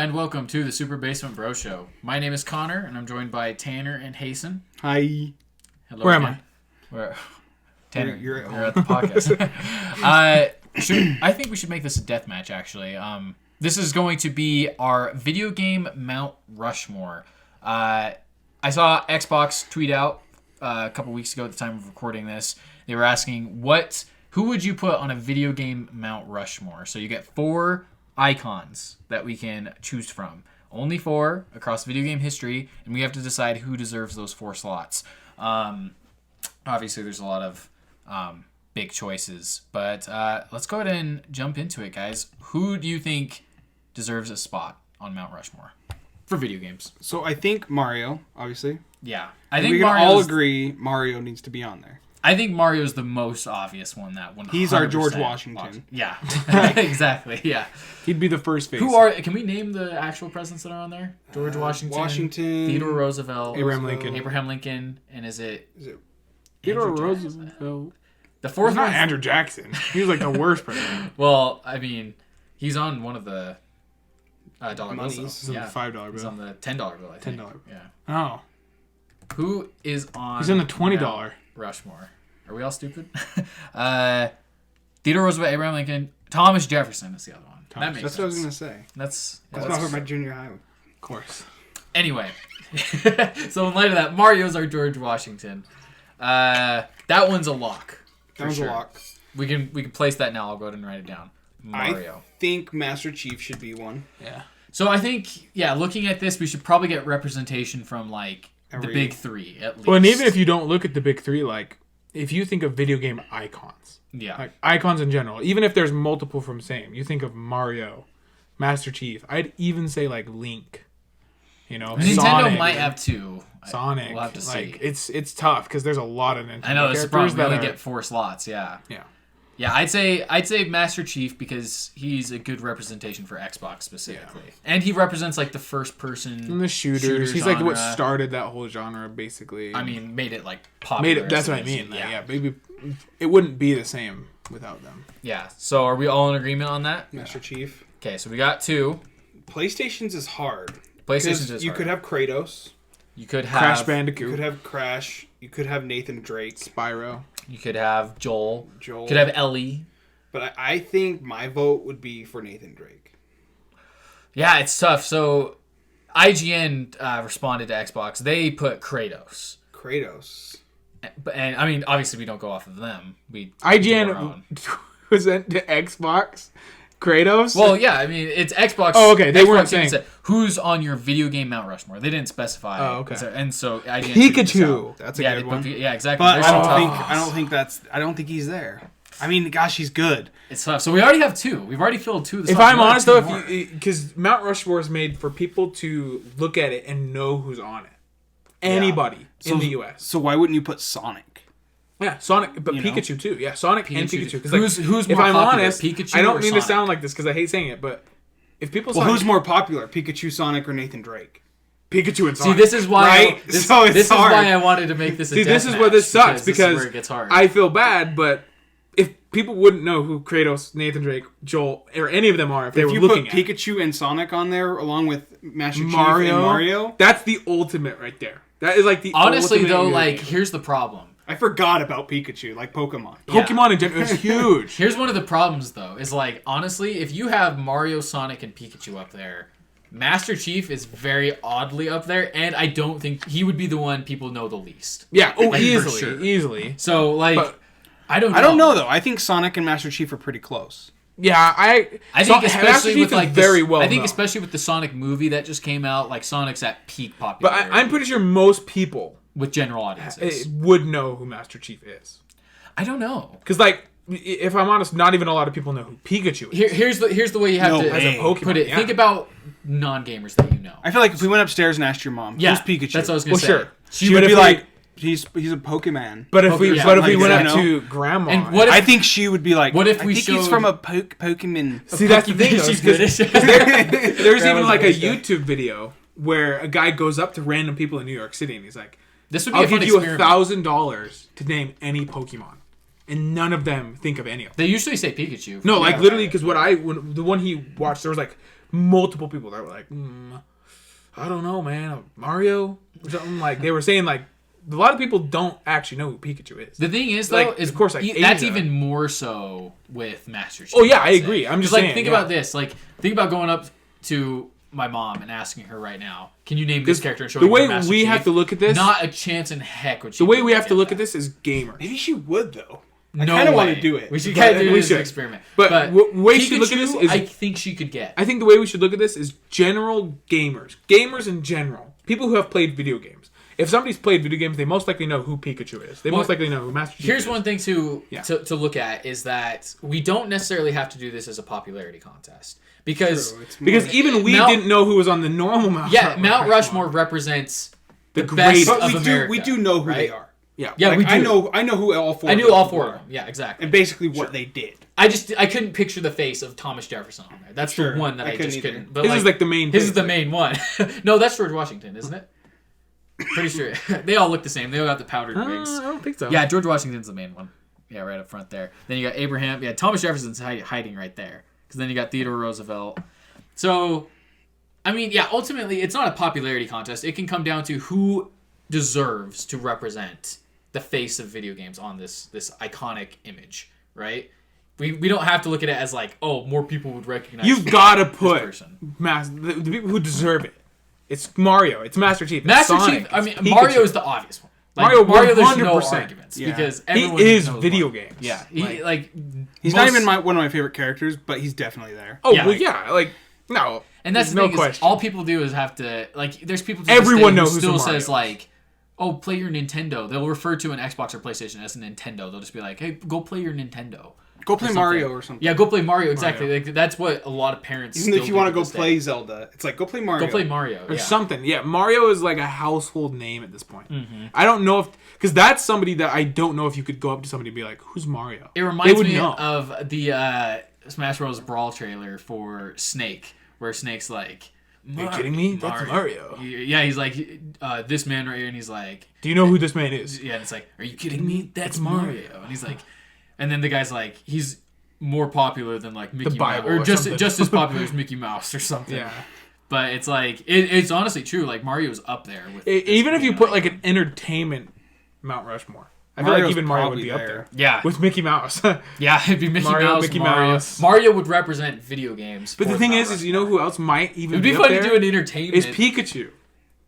and welcome to the Super Basement Bro Show. My name is Connor, and I'm joined by Tanner and Hasten. Hi. Hello. Where again. am I? Tanner, You're at the podcast. I think we should make this a deathmatch, actually. This is going to be our video game Mount Rushmore. I saw Xbox tweet out a couple weeks ago at the time of recording this. They were asking, who would you put on a video game Mount Rushmore? So you get 4 icons that we can choose from. Only 4 across video game history, and we have to decide who deserves those 4 slots. Obviously, there's a lot of big choices, but let's go ahead and jump into it, guys. Who do you think deserves a spot on Mount Rushmore for video games? So I think Mario, obviously. Yeah, I think we can all agree Mario needs to be on there. I think Mario's the most obvious one. He's our George Washington. Yeah, exactly. Yeah, he'd be the first face. Can we name the actual presidents that are on there? George Washington, Theodore Roosevelt, Abraham Lincoln, and is it Theodore Roosevelt? The fourth not one's Andrew Jackson. He was like the worst president. Well, I mean, he's on one of the dollar bills. He's on the $5 bill. He's on the $10 bill. I think. $10. Yeah. Oh. Who is on? He's on the $20 Rushmore. Are we all stupid? Theodore Roosevelt, Abraham Lincoln, Thomas Jefferson is the other one. That makes That's sense. what I was gonna say. That's my junior high. Of course. Anyway, so in light of that, Mario's our George Washington. That one's a lock. That one's a lock. We can place that now. I'll go ahead and write it down. Mario. I think Master Chief should be one. Yeah. So I think, looking at this, we should probably get representation from the big 3 at least. Well, and even if you don't look at the big 3, if you think of video game icons, icons in general, even if there's multiple from same, you think of Mario, Master Chief. I'd even say Link. Nintendo Sonic, might have 2. Sonic. We'll have to see. It's tough because there's a lot of Nintendo. I know, this is characters probably only get 4 slots. Yeah. Yeah. Yeah, I'd say Master Chief because he's a good representation for Xbox specifically, and he represents the first person and the shooters. He's genre. what started that whole genre basically. I mean, made it popular. That's what I mean. Yeah, maybe it wouldn't be the same without them. Yeah. So are we all in agreement on that? Master Chief. Okay, so we got 2. PlayStation's is hard. You could have Kratos. You could have Crash Bandicoot. You could have Crash. You could have Nathan Drake. Spyro. You could have Joel. You could have Ellie. But I think my vote would be for Nathan Drake. Yeah, it's tough. So IGN responded to Xbox. They put Kratos. And I mean, obviously we don't go off of them. IGN was sent to Xbox. Kratos? Well, yeah, I mean, it's Xbox. Oh, okay. They Xbox weren't saying who's on your video game Mount Rushmore. They didn't specify. Oh, okay. And so IGN Pikachu. That's a good one. Yeah, exactly. But I don't think he's there. I mean, gosh, he's good. It's tough. So we already have 2. We've already filled 2 of the slots. slots. If I'm honest, though, because Mount Rushmore is made for people to look at it and know who's on it. Anybody in the U.S. So why wouldn't you put Sonic? Yeah, Sonic, but Pikachu too. Yeah, Sonic and Pikachu. Who's more if I'm popular, honest, Pikachu I don't or mean Sonic? to sound like this because I hate saying it, but if people who's more popular, Pikachu, Sonic, or Nathan Drake? Pikachu and Sonic. See, this is why this is why I wanted to make this a this is where this sucks because it gets hard. I feel bad, but if people wouldn't know who Kratos, Nathan Drake, Joel, or any of them are if they were looking at Pikachu and Sonic on there along with Master Chief and Mario, that's the ultimate right there. That is the honestly ultimate though. Here's the problem. I forgot about Pikachu, Pokemon. Pokemon in general is huge. Here's one of the problems, though, is honestly, if you have Mario, Sonic, and Pikachu up there, Master Chief is very oddly up there, and I don't think he would be the one people know the least. Yeah, easily. So, but I don't know. I don't know, though. I think Sonic and Master Chief are pretty close. Yeah, I think especially with very well. I think especially with the Sonic movie that just came out, Sonic's at peak popularity. But I'm pretty sure most people with general audiences would know who Master Chief is. I don't know. Because, if I'm honest, not even a lot of people know who Pikachu is. Here's the way you have to as a Pokemon, put it. Think about non-gamers that you know. I feel like if we went upstairs and asked your mom, who's Pikachu? That's what I was going to say. Sure. She would be like, he's a Pokemon. But if we went up to Grandma, and I think she would be like, what if we showed... he's from a Pokemon. See, that's the thing. She's good. There's even a YouTube video where a guy goes up to random people in New York City and he's like, "This would be I'll give you $1,000 to name any Pokemon." And none of them think of any of them. They usually say Pikachu. No, literally, because the one he watched, there was multiple people that were like, I don't know, man, Mario or something. Like they were saying like a lot of people don't actually know who Pikachu is. The thing is, though, is of course like that's even more so with Master Chief. Oh yeah, I agree. I'm just like saying, think about this. Like think about going up to my mom and asking her right now, can you name this character and show the me way Master we Chief? have to look at this. Not a chance in heck would she. The way we have to look at this is gamer. Maybe she would though. I No kind of want way. to do it. We should kind of do we this should. experiment. But the way we should look at Pikachu, this is I think she could get. I think the way we should look at this is general gamers in general, people who have played video games. If somebody's played video games, they most likely know who Pikachu is. They most likely know who Master Chief is. Here's one thing to look at is that we don't necessarily have to do this as a popularity contest because even we didn't know who was on the normal Mount. Yeah, Mount Rushmore represents the greatest best but of America. we do know who right? they are. Yeah, we do. I know who all four. I knew all four of them. Yeah, exactly. And basically what they did. I couldn't picture the face of Thomas Jefferson on there. That's the one that I just either. couldn't. But this is like the main. This is the main one. No, that's George Washington, isn't it? Pretty sure they all look the same. They all got the powdered wigs. I don't think so. Yeah, George Washington's the main one. Yeah, right up front there. Then you got Abraham. Yeah, Thomas Jefferson's hiding right there. Because then you got Theodore Roosevelt. So, I mean, yeah, ultimately, it's not a popularity contest. It can come down to who deserves to represent the face of video games on this iconic image, right? We don't have to look at it as like, oh, more people would recognize. You've got to put person. the people who deserve it. It's Mario. It's Master Chief. It's Master Sonic, Chief. I mean, Pikachu. Mario is the obvious one. Like, Mario, there's no arguments because everyone he is knows video Mario. games. Yeah, he's not even one of my favorite characters, but he's definitely there. Oh yeah, well, yeah, like no. And that's the no thing question. is, all people do is have to like. There's people. To Everyone this day knows who who still Super Mario says like, "Oh, play your Nintendo." They'll refer to an Xbox or PlayStation as a Nintendo. They'll just be like, "Hey, go play your Nintendo." Go play Mario or something. Yeah, go play Mario. Exactly. Like, that's what a lot of parents. Even still if you want to do go this play day. Zelda, it's like go play Mario. Go play Mario or something. Yeah, Mario is like a household name at this point. Mm-hmm. I don't know if because that's somebody that I don't know if you could go up to somebody and be like, "Who's Mario?" It reminds me of the Smash Bros. Brawl trailer for Snake, where Snake's like, "Are you kidding me? That's Mario." Yeah, he's like, this man right here, and he's like, "Do you know who this man is?" Yeah, and it's like, "Are you kidding me? That's Mario." And he's like, and then the guy's like, he's more popular than like Mickey Mouse, or just as popular as Mickey Mouse or something. Yeah. But it's like it's honestly true. Like Mario's up there with even if you put like an entertainment Mount Rushmore. I feel like even Mario would be up there. Yeah. With Mickey Mouse. Yeah, it'd be Mickey Mouse. Mickey Mouse. Mario would represent video games. But the thing is you know who else might even it'd be fun to do an entertainment. Is Pikachu.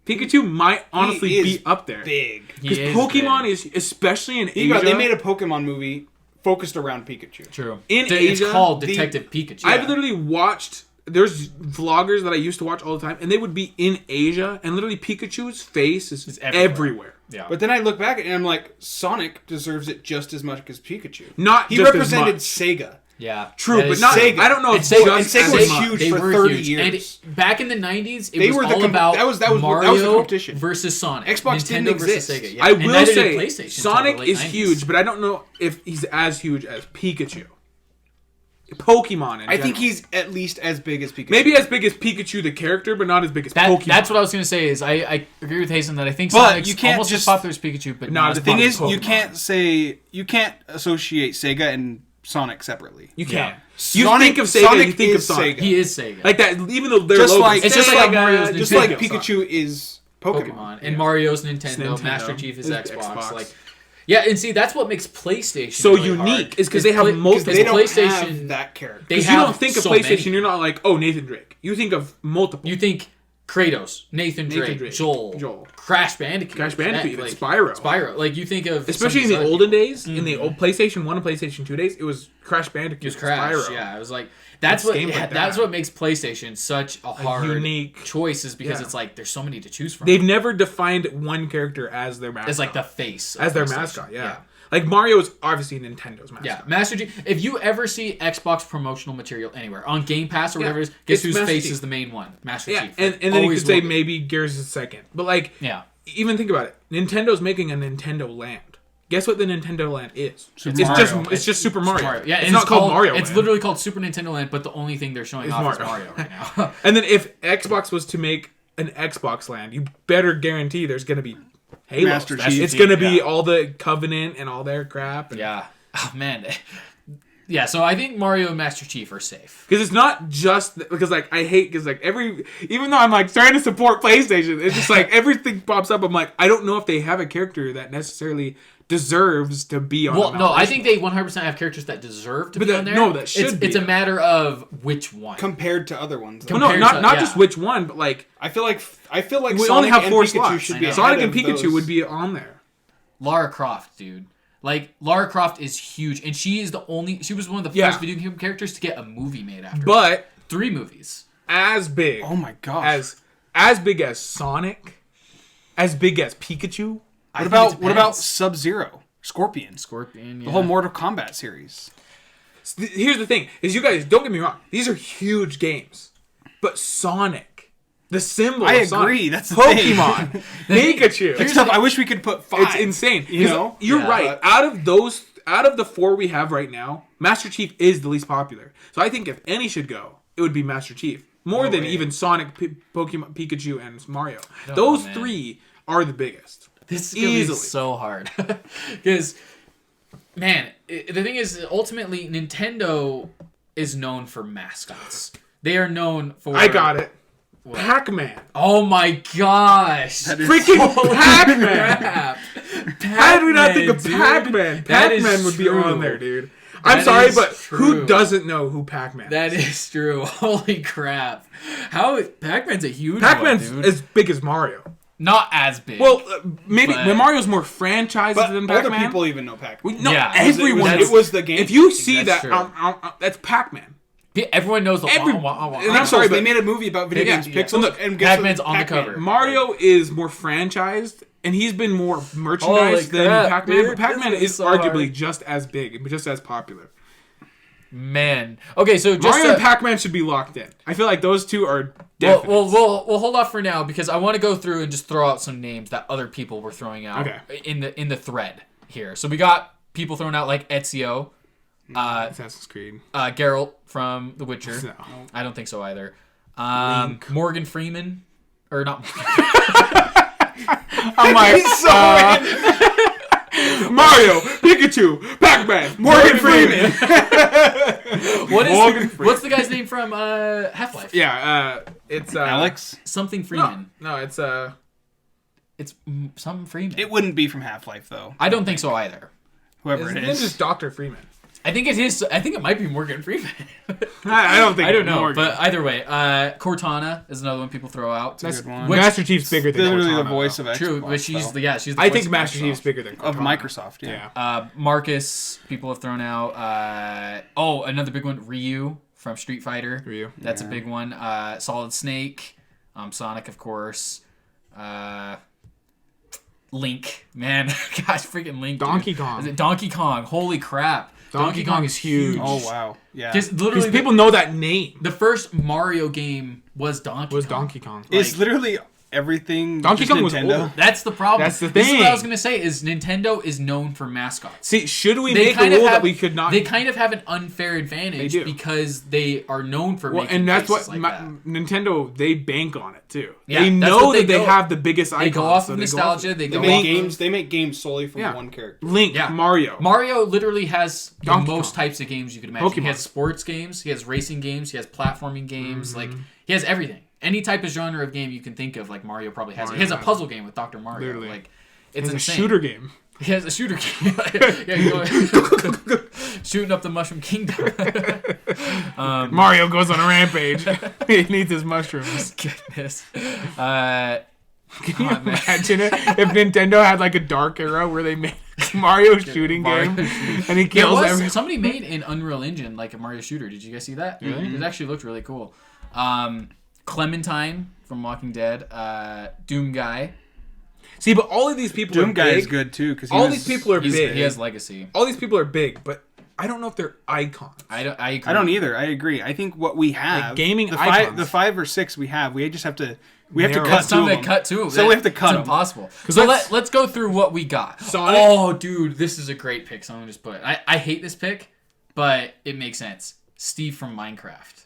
Pikachu might honestly be up there. Big. Because Pokemon is, especially in Asia. They made a Pokemon movie focused around Pikachu. True. In Asia, it's called Detective Pikachu. I've literally watched. There's vloggers that I used to watch all the time, and they would be in Asia, and literally Pikachu's face is everywhere. Yeah. But then I look back and I'm like, Sonic deserves it just as much as Pikachu. Not he just represented as Sega. Yeah, true, but not Sega. I don't know if Sega was huge they for were 30 huge. years. And back in the 90s, They was were all about Mario the competition versus Sonic. Xbox Nintendo didn't exist. Versus Sega. Yeah. I And will neither say did PlayStation Sonic until the late is 90s. huge, but I don't know if he's as huge as Pikachu. Pokemon in I think general. he's at least as big as Pikachu. Maybe as big as Pikachu the character, but not as big as Pokemon. That's what I was going to say. Is I agree with Hasten that I think But Sonic's you can't almost just- as popular as Pikachu, but No, not the as The thing popular is, as you can't associate Sega and Sonic separately. You Yeah. can't. You Sonic- think of Sega, Sonic you think of is Sonic. Sega. He is Sega. Like that, even though they're Just logos, like It's just like Mario's just Nintendo. like Pikachu is Pokemon. And Mario's Nintendo, Nintendo. Master Chief is It's Xbox. Xbox. Like, yeah, and see that's what makes PlayStation So really unique, hard, is 'cause they have multiple- They don't PlayStation. have that character. They Because you have don't think of so PlayStation, many. you're not like, oh, Nathan Drake. You think of multiple. You think Kratos, Nathan Drake, Joel, Crash Bandicoot, Crash Bandicoot, like, Spyro. Like you think of Especially in some the of these olden other days, in the old PlayStation 1 and PlayStation 2 days, it was Crash Bandicoot. It was Crash. Spyro. Yeah, it was like that's what games like that's that. what makes PlayStation such a hard unique choice is because yeah. it's like there's so many to choose from. They've never defined one character as their mascot. It's like the face of as their PlayStation. mascot, yeah. Like Mario is obviously Nintendo's mascot. Yeah, Master Chief. If you ever see Xbox promotional material anywhere on Game Pass or whatever it is, guess It's whose Master face Chief. is the main one? Master Yeah, Chief. and then you Always could say will be. maybe Gears is second. But like, Yeah. even think about it. Nintendo's making a Nintendo Land. Guess what the Nintendo Land is? Super It's just Super Mario. Yeah, it's and not called Mario It's Land. literally called Super Nintendo Land, but the only thing they're showing off is Mario right now. And then if Xbox was to make an Xbox Land, you better guarantee there's going to be Halo. Master Chief. It's going to be all the Covenant and all their crap. And Yeah. Oh, man. Yeah, so I think Mario and Master Chief are safe. Because it's not just because like I hate because like even though I'm like trying to support PlayStation, it's just like everything pops up. I'm like I don't know if they have a character that necessarily deserves to be on. Well, no, I think they 100% have characters that deserve to be on there. No, that should be. It's a matter of which one compared to other ones. Well, no, not just which one, but like I feel like we Sonic only have 4 and Pikachu slots. should be Sonic and ahead of Pikachu those. would be on there. Lara Croft, dude. Like, Lara Croft is huge, and she was one of the first video game characters to get a movie made after. But 3 movies. As big. Oh my gosh. As big as Sonic, as big as Pikachu. What about Sub-Zero? Scorpion, yeah. The whole Mortal Kombat series. Here's the thing: is you guys don't get me wrong; these are huge games, but Sonic, the symbol. I of Sonic, agree. That's the Pokemon, Pikachu. It's tough. I wish we could put 5. It's insane. You know, you're right. Out of the 4 we have right now, Master Chief is the least popular. So I think if any should go, it would be Master Chief more than even Sonic, Pokemon, Pikachu, and Mario. Those 3 are the biggest. This is going to be so hard. Because, man, the thing is, ultimately, Nintendo is known for mascots. They are known for... I got it. What? Pac-Man. Oh my gosh. Freaking Pac-Man. How did we not think of dude? Pac-Man? Pac-Man would be on there, dude. I'm sorry, but who doesn't know who Pac-Man is? That is true. Holy crap. Pac-Man's a huge Pac-Man's one, dude. as big as Mario. Not as big. Well, maybe Mario's more franchised than Pac-Man. Other people even know Pac-Man. No, everyone. It was the game. If you see that's that, that's Pac-Man. Everyone knows the. And I'm sorry, they made a movie about video games. Pixels. Look, and Pac-Man's on the cover. Mario is more franchised, and he's been more merchandised than Pac-Man. Dude, but Pac-Man is arguably just as big, just as popular. Man. Okay, so just Mario and Pac-Man should be locked in. I feel like those 2 are definite. Well, we'll hold off for now because I want to go through and just throw out some names that other people were throwing out in the thread here. So we got people throwing out like Ezio, Assassin's Creed, Geralt from The Witcher. No. I don't think so either. Morgan Freeman, or not? I'm like, Mario, Pikachu, Pac-Man, Morgan Freeman. What's the guy's name from Half-Life? Yeah, it's Alex. Something Freeman. No, it's something Freeman. It wouldn't be from Half-Life though. I don't think so either. Whoever it It's is. just Dr. Freeman. I think it is. I think it might be Morgan Freeman. I don't think. I don't know, Morgan. but either way, Cortana is another one people throw out. That's a good one. Master Chief's bigger than Literally Cortana, the voice though. of Xbox. True, but she's the voice I think of Master Microsoft. Chief's bigger than Cortana. Of Microsoft. Yeah. Marcus, people have thrown out. Another big one, Ryu from Street Fighter. Ryu. That's a big one. Solid Snake, Sonic, of course. Link, man, gosh, freaking Link. Donkey Kong. Is it Donkey Kong? Holy crap. Donkey Kong is huge. Oh wow. Yeah. Just Because literally, people know that name. the first Mario game was Donkey Kong. It's literally everything. Donkey just Kong was Nintendo. old. That's the problem. That's the This is what I thing. was going to say, is Nintendo is known for mascots. See, should we make a rule that we could not? They kind of have an unfair advantage They do. because they are known for making and that's what faces like that. Nintendo, they bank on it too. Yeah, they that's know what that they go- have the biggest icons. They go off so of they go off nostalgia. of They it. go They off make of- games. They make games solely from one character. Link, Yeah. Mario. Mario literally has the Donkey most Kong. types of games you could imagine. He Pokemon. has sports games, he has racing games, he has platforming games, like he has everything. Any type of genre of game you can think of, like Mario probably has. He has a puzzle game with Dr. Mario. Literally. Like it's It's a insane. shooter game. He has a shooter game. Yeah, you go shooting up the Mushroom Kingdom. Mario goes on a rampage. He needs his mushrooms. Goodness. Can you imagine it if Nintendo had like a dark era where they made Mario shooting Mario game and he kills everyone? Somebody made an Unreal Engine like a Mario shooter. Did you guys see that? Really? It actually looked really cool. Clementine from Walking Dead, Doom Guy. See, but all of these people are Doom Guy big. is good too because All these people are big. He has legacy. All these people are big, but I don't know if they're icons. I agree. I don't either. I agree. I think what we have, Like gaming the icons. 5 or 6 we have, we just have to cut That's two of something them. to cut too. So we have to cut It's them. impossible. So let's go through what we got. Sonic? Oh, dude, this is a great pick. So I'm gonna just put it. I hate this pick, but it makes sense. Steve from Minecraft.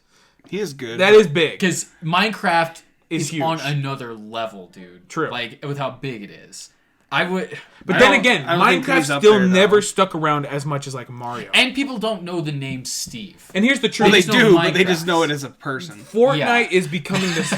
He is good. That is big. Because Minecraft is huge. on another level, dude. True. Like, with how big it is. I would. But I then don't- again, I don't think Minecraft he's up still there, though. never stuck around as much as like Mario. And people don't know the name Steve. And here's the truth: Well, they just know do, but they just Minecraft. know it as a person. Fortnite Yeah. is becoming this.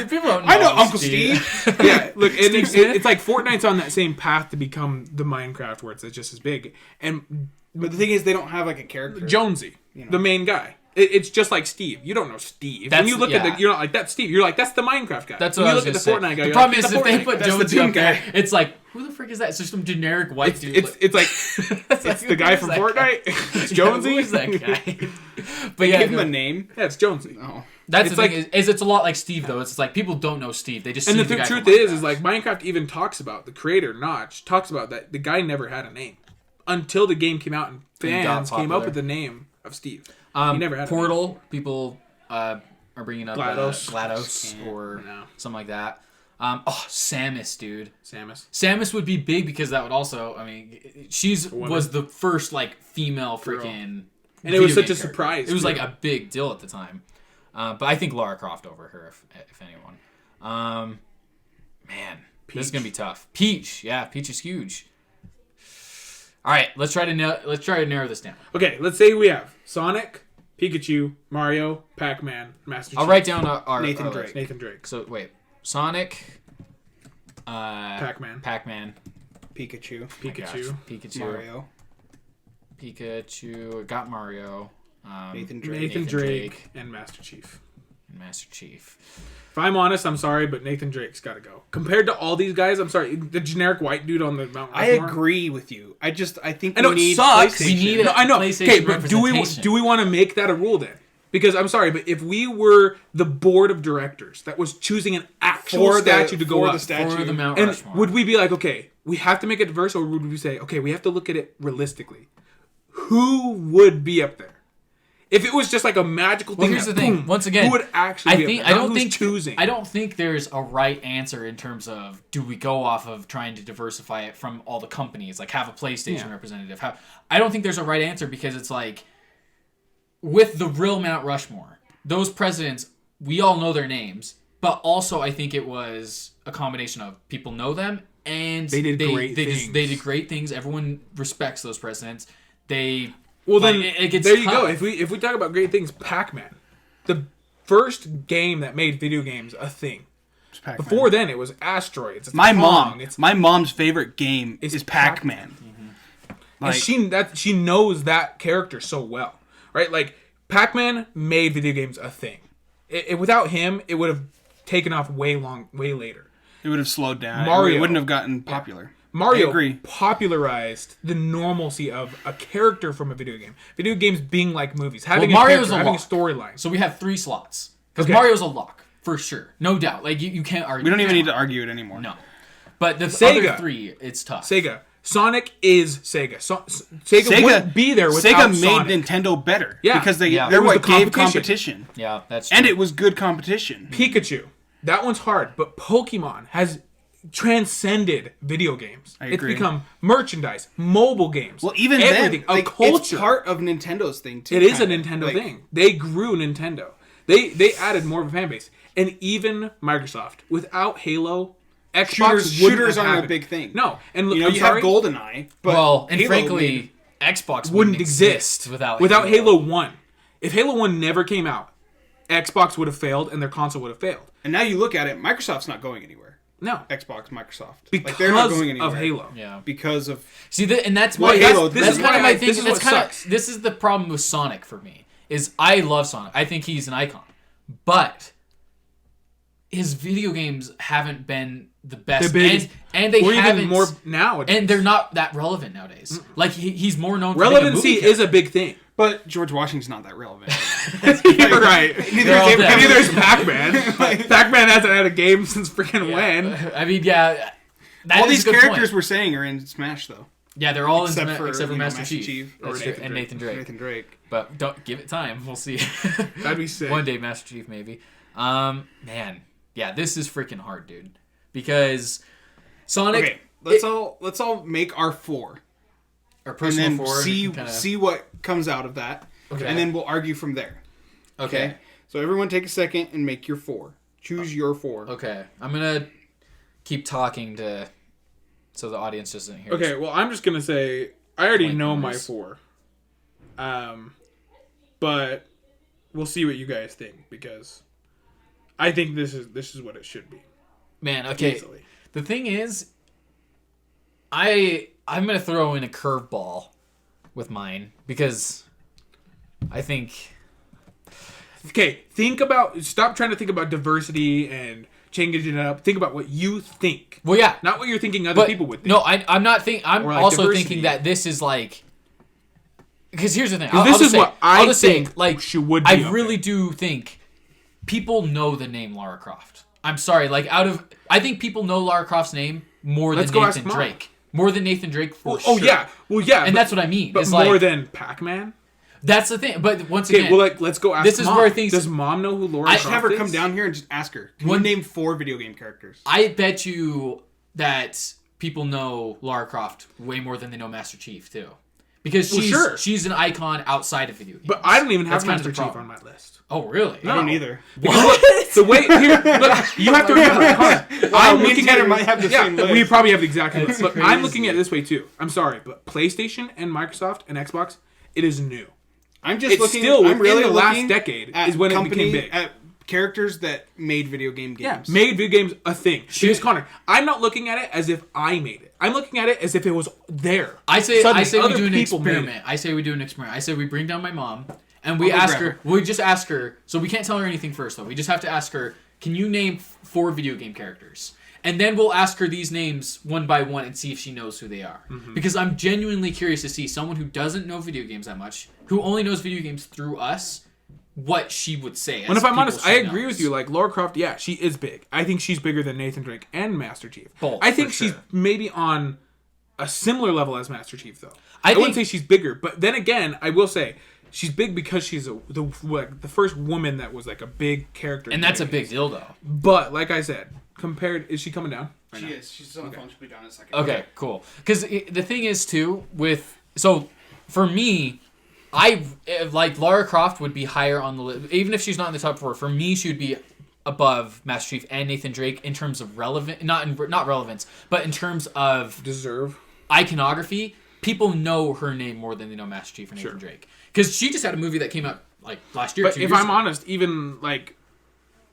People don't know. I know Uncle Steve. Yeah, look, and Steve Smith? it's like Fortnite's on that same path to become the Minecraft, where it's just as big. And But the thing is, they don't have like a character. Jonesy, the main guy. It's just like Steve. You don't know Steve. When That's- you look yeah. at you're not like, that's Steve. You're like, that's the Minecraft guy. That's when what I you was look gonna at the say. Fortnite guy. The you're problem like, is "That's if the they Fortnite put guy." That's the Jonesy Doom up there, guy. it's like, who the frick is that? It's just some generic white dude. It's like That's it's like, the guy who from is that Fortnite. guy? It's Jonesy. Who is that guy? But They yeah, gave him no, a name. Yeah, it's Jonesy. Oh. that's it's the thing like- is it's a lot like Steve though. It's like people don't know Steve. They just And see the guy truth from is Minecraft. like Minecraft even talks about the creator Notch talks about that the guy never had a name until the game came out and And got fans came up popular. with the name of Steve. He never had a Portal. People are bringing up GLaDOS. GLaDOS or No. something like that. Samus, dude. Samus. Samus would be big because that would also. I mean, was the first like female freaking. And it was video such a game character. surprise, It was too. like a big deal at the time. But I think Lara Croft over her, if anyone. Man, this is gonna be tough. Peach, yeah, Peach is huge. All right, let's try to narrow this down. Okay, let's say we have Sonic, Pikachu, Mario, Pac-Man, Master Chief. I'll write down our Nathan our Drake. list. Nathan Drake. So wait, Sonic, Pac-Man. Pikachu. Oh my gosh, Pikachu. Pikachu, Mario. Pikachu. Got Mario. Nathan Drake. Nathan Nathan Drake, Drake. and Master Chief. and Master Chief. If I'm honest, I'm sorry, but Nathan Drake's got to go. Compared to all these guys, I'm sorry, the generic white dude on the Mount I Rushmore. agree with you. I think I know we it need sucks. PlayStation. We need No, I know. PlayStation Okay, but do representation. we want to make that a rule then? Because I'm sorry, but if we were the board of directors that was choosing an actual statue to go for up, the statue. For the Mount and Rushmore. would we be like, okay, we have to make it diverse, or would we say, okay, we have to look at it realistically? Who would be up there? If it was just like a magical Well, thing, here's the that, thing. boom, Once again, who would actually? Be up there? Not who's choosing. I don't think there's a right answer in terms of do we go off of trying to diversify it from all the companies, like have a PlayStation representative. I don't think there's a right answer because it's like with the real Mount Rushmore, those presidents we all know their names, but also I think it was a combination of people know them and They did great things. They did great things. Everyone respects those presidents. They Well, like, then it gets there you tough. go. If we talk about great things, Pac-Man, the first game that made video games a thing. Pac-Man. Before then, it was Asteroids. It's my Pong, mom, It's my mom's favorite game Is is Pac-Man. and she knows that character so well, right? Like Pac-Man made video games a thing. Without him, it would have taken off way later. It would have slowed down. Mario. It wouldn't have gotten popular. I Mario agree. popularized the normalcy of a character from a video game. Video games being like movies, having Well, a Mario's character, a having a lock. storyline. So we have 3 slots. Because Okay. Mario's a lock, for sure. No doubt. Like, you can't argue. We don't even need to argue it anymore. No. But the Sega. other 3, it's tough. Sega. Sonic is Sega. Sega wouldn't be there without Sega made Sonic. Nintendo better. Yeah. Because Yeah. they're There was what the gave competition. competition. Yeah, that's true. And it was good competition. Pikachu. That one's hard, but Pokemon has transcended video games. I It's agree. become merchandise, mobile games. Well, even everything, then, a culture. it's part of Nintendo's thing too. It is a kinda. Nintendo Like, thing. They grew Nintendo. They added more of a fan base, and even Microsoft. Without Halo, Xbox Shooters wouldn't have aren't a happened. big thing. No, and look, You know, I'm you sorry, have GoldenEye, but well, and Halo frankly, Xbox wouldn't exist without Halo 1. If Halo 1 never came out, Xbox would have failed, and their console would have failed. and now you look at it, Microsoft's not going anywhere. No, Xbox, Microsoft, because they're not going anywhere of Halo. Yeah. because of See, and that's Well, my Halo, that's, this that's is kind why of my I- thing. this is That's what kind sucks. of this is the problem with Sonic for me. Is I love Sonic. I think he's an icon, but his video games haven't been the best, They're big, and they or haven't even more nowadays. and they're not that relevant nowadays. Like he's more known for Relevancy being a movie is a big thing. But George Washington's not that relevant. You're right. Neither all is dead. Neither is Pac-Man. Pac-Man hasn't had a game since freaking when. I mean, yeah. That All is these a good characters point. we're saying are in Smash, though. Yeah, they're all Except in for, except for you know, Master Master Chief, Chief or That's Nathan true, and Drake. Nathan Drake. Nathan Drake. But don't give it time. We'll see. That'd be sick. One day, Master Chief, maybe. Man, yeah, this is freaking hard, dude. Because Sonic, Okay, let's all make our 4, or and personal then forward, see what comes out of that, Okay. and then we'll argue from there. Okay. So everyone take a second and make your 4. Choose your 4. Okay. I'm gonna keep talking to so the audience doesn't hear. Okay, well, I'm just gonna say I already Like know my numbers? 4, but we'll see what you guys think because I think this is what it should be. Man, okay. Easily. The thing is, I'm gonna throw in a curveball with mine because I think. Okay, stop trying to think about diversity and changing it up. Think about what you think. Well, yeah, Not what you're thinking other people would think. No, I'm not thinking. I'm Or, like, also diversity. thinking that this is like. Because here's the thing. This is what I I'll just say, think like, would be I up really there. do think people know the name Lara Croft. I'm sorry, like I think people know Lara Croft's name more Let's than go ask Nathan Mom. Drake. More than Nathan Drake for Oh sure. yeah, well yeah, And that's what I mean. But It's more like, than Pac-Man. that's the thing. But once Okay, again, well, let's go ask. this is Mom. where things- Does Mom know who Laura I Croft Just have her is? come down here and just ask her. Can One- you name 4 video game characters? I bet you that people know Lara Croft way more than they know Master Chief too, because Well, she's an icon outside of video games. But I don't even have That's kind of Master the Chief problem. on my list. Oh really? I don't either. Because look, the way here, look, you have to remember. Connor, I'm me and looking Tanner at might have the same list. We probably have the exact same list. But I'm crazy. looking at it this way too. I'm sorry, but PlayStation and Microsoft and Xbox, it is new. I'm just It's looking. still I'm within really the last looking decade at is when it company- became big. At characters that made video game games. Yeah, made video games a thing. Because Connor, I'm not looking at it as if I made it. I'm looking at it as if it was there. I say Suddenly, we other do an people made it. experiment. I say we do an experiment. I say we bring down my mom and we I'll go ask grab her. We just ask her. So we can't tell her anything first though. We just have to ask her. Can you name 4 video game characters? And then we'll ask her these names one by one and see if she knows who they are. Mm-hmm. Because I'm genuinely curious to see someone who doesn't know video games that much, who only knows video games through us, what she would say. And if I'm honest, I agree with you. Like Lara Croft, yeah, she is big. I think she's bigger than Nathan Drake and Master Chief. Both, I think for she's sure. maybe on a similar level as Master Chief, though. I wouldn't think- say she's bigger, but then again, I will say she's big because she's the first woman that was like a big character. And in that's a video big games. deal though. But like I said, compared, is she coming down? Right She now? is. She's on the phone. She'll be down in a second. Okay, cool. Because the thing is too for me, I like Lara Croft would be higher on the list, even if she's not in the top 4. For me, she would be above Master Chief and Nathan Drake in terms of not relevance, but in terms of Deserve. iconography. People know her name more than they know Master Chief or Nathan Drake, because she just had a movie that came out like last year. But 2 if years I'm ago. honest, even like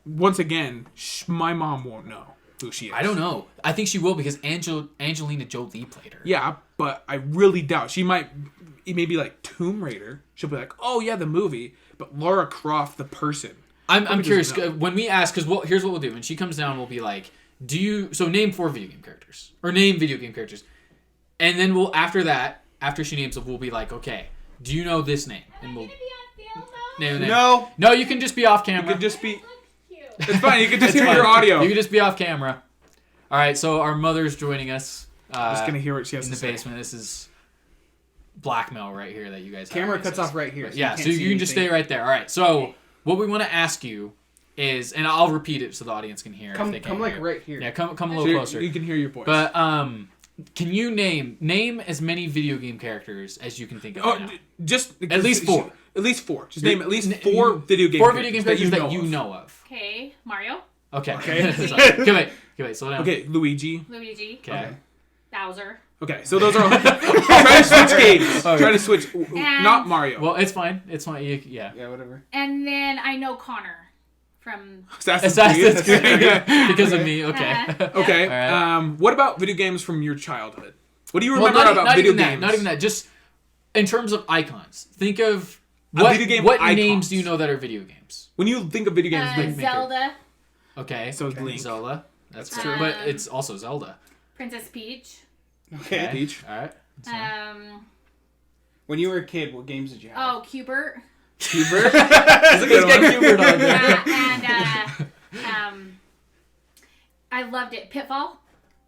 once again, my mom won't know who she is. I don't know. I think she will because Angelina Jolie played her. Yeah, but I really doubt she might. Maybe like Tomb Raider. She'll be like, "Oh yeah, the movie," but Lara Croft, the person. I'm curious doesn't know. when we ask, because here's what we'll do. When she comes down, we'll be like, name 4 video game characters or name video game characters, and then after she names them, we'll be like, okay, do you know this name? And we'll name the name. No, you can just be off camera. You could just be. Cute. It's fine. You can just It's hear fine. your audio. You can just be off camera. All right, so our mother's joining us. Just gonna hear what she has in to the say. basement. This is blackmail right here that you guys. Camera have. cuts off right here. But so yeah, you so can't you see can just stay anything. right there. All right. So what we want to ask you is, and I'll repeat it so the audience can hear. Come, if they can't come like hear. right here. Yeah, come a So little closer. you can hear your voice. But can you name as many video game characters as you can think of? oh, right now? just At least 4. At least 4. Just name at least N- 4 video game. 4 video game characters that of. you know of. Okay, Mario, Okay. Okay. Come wait. Slow down. Okay, Luigi. Luigi, Okay. Bowser. Okay, so those are all. Try to switch games. Try to switch. Not Mario. Well, it's fine. It's fine. Yeah. Yeah, whatever. And then I know Connor from Assassin's Creed. Okay. Because of me. Okay. Okay. All right. What about video games from your childhood? What do you Well, remember about video even games? That. Not even that. Just in terms of icons. Think of A what video game what icons. names do you know that are video games? When you think of video games, what do you think of? Zelda, Okay. So Link. Zelda. That's Okay. true. But it's also Zelda. Princess Peach. Okay. Peach. All right. When you were a kid, what games did you have? Oh, Q-bert. Q-bert. That's a good Let's get one. Q-bert on there. And I loved it. Pitfall.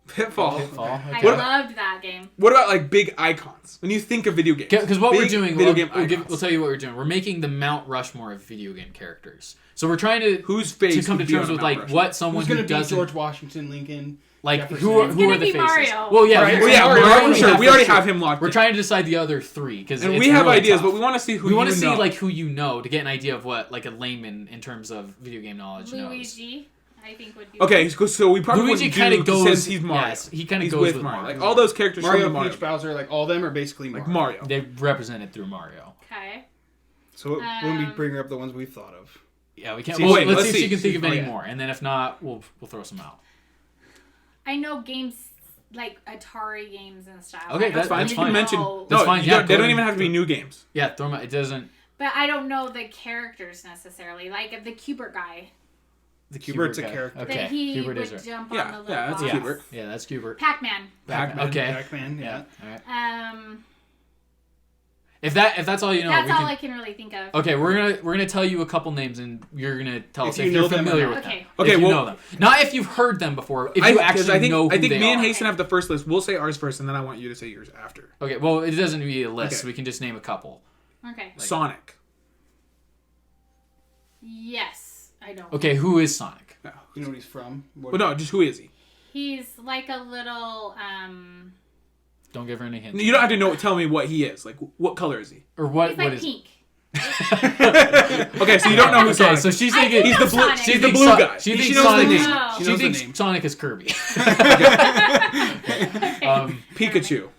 Pitfall. Pitfall. I Okay. loved that game. What about like big icons? When you think of video games, Because what we're Big doing, video we'll, game we'll, icons. we'll tell you what we're doing. We're making the Mount Rushmore of video game characters. So we're trying to Whose face to come to would be terms on a with Mount like Rushmore? what someone Who's who gonna be doesn't George Washington, Lincoln? like Jefferson? who are It's who gonna are the be faces? Mario. Well, yeah, Right. Well, yeah, Mario Mario, we sure. have We for already sure. have him locked We're in. trying to decide the other 3 because And we have ideas, but we want to see who we want to you see know. like who you know to get an idea of what like a layman in terms of video game knowledge knows. Luigi. I think would be. Okay, so we probably Luigi wouldn't kind do of goes. since he's Mario. Yes, he kind of He's goes with Mario. Mario. Like all those characters Mario, from the Mario. Peach, Bowser, like all of them are basically Like Mario. Mario. They represented through Mario. Okay. So when we bring up the ones we've thought of. Yeah, we can't. See, Well, wait, let's let's see if see. she can think of Oh, any yeah. more, and then if not, we'll throw some out. I know games like Atari games and stuff. Okay, I that's don't fine. You Fine. can mention. know- That's No, fine, you yeah, don't- they go don't ahead. even have to be new games. Yeah, throw them out. It doesn't. But I don't know the characters necessarily. Like the Q-bert guy. The Q-bert's a guy. character. Okay, That he Q-bert would is her. jump Yeah, on the little yeah, that's box. Q-bert. Yeah, that's Q-bert. Pac-Man. Pac-Man. Okay. Pac-Man, yeah. All right. Um, If that's all you know, that's we all can, I can really think of. Okay, we're gonna tell you a couple names, and you're gonna tell If us you if know you're them or familiar not. with them. Okay. Okay, if you well- know them, not if you've heard them before. If you actually I think, know who I think they me and are. Hasten have the first list. We'll say ours first, and then I want you to say yours after. Okay, well, it doesn't need a list. Okay. We can just name a couple. Okay. Sonic. Yes, I know. Okay, who is Sonic? No. You know what he's from? What- Well, no, just who is he? He's like a little Don't give her any hints. You don't have to know. Tell me what he is. Like, what color is he? Or what? he's What like is? pink. Okay, so you don't know who Okay, Sonic. so she's I thinking do he's know the blue. Sonic. She's She the thinks blue Son- guy. She She thinks knows the Sonic. name. Oh. She She knows the thinks name. Sonic is Kirby. Pikachu.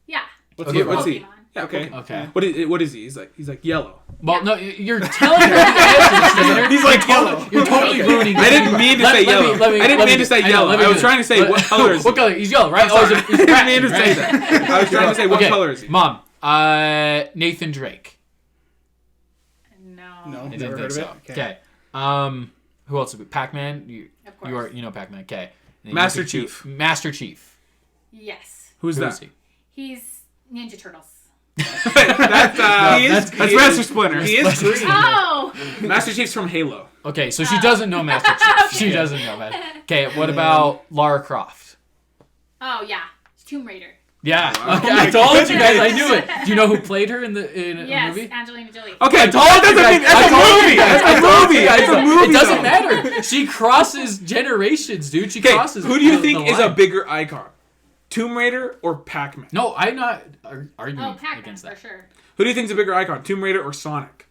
Yeah. Okay, what's he? Pokemon. Yeah, Okay. Okay. What is he? He's like yellow. Well, no, you're telling her the answers, Tanner. He's like yellow. You're totally ruining. I didn't mean to say yellow. I didn't mean to say yellow. I was trying to say what color is he? What color? He's yellow, right? Sorry. He's I rat, didn't mean to say right? that. I was trying to say what Okay, color is he? Mom, Nathan Drake. No. No, I never didn't heard think of so. it. Okay. Who else would be? Pac-Man. Of course. You know Pac-Man. Okay. And Master you could Chief. Master Chief. Yes. Who's Who that? is he? He's Ninja Turtles. That's Master Splinter. He is green. Oh. Master Chief's from Halo. Okay, so she doesn't know Master Chief. She doesn't know that. Okay, what about Lara Croft? Oh yeah. It's Tomb Raider. Yeah. Wow. Okay, Oh I my told you guys. I goodness. knew it. Do you know who played her in the Yes, movie? Angelina Jolie. Okay, I told you guys. that's a movie. That's a movie. That's a movie. It doesn't though. matter. She crosses generations, dude. She Okay, crosses. who do you the think is a line. bigger icon? Tomb Raider or Pac-Man? No, I'm not arguing Oh, Pac-Man against for that. sure. Who do you think is a bigger icon? Tomb Raider or Sonic?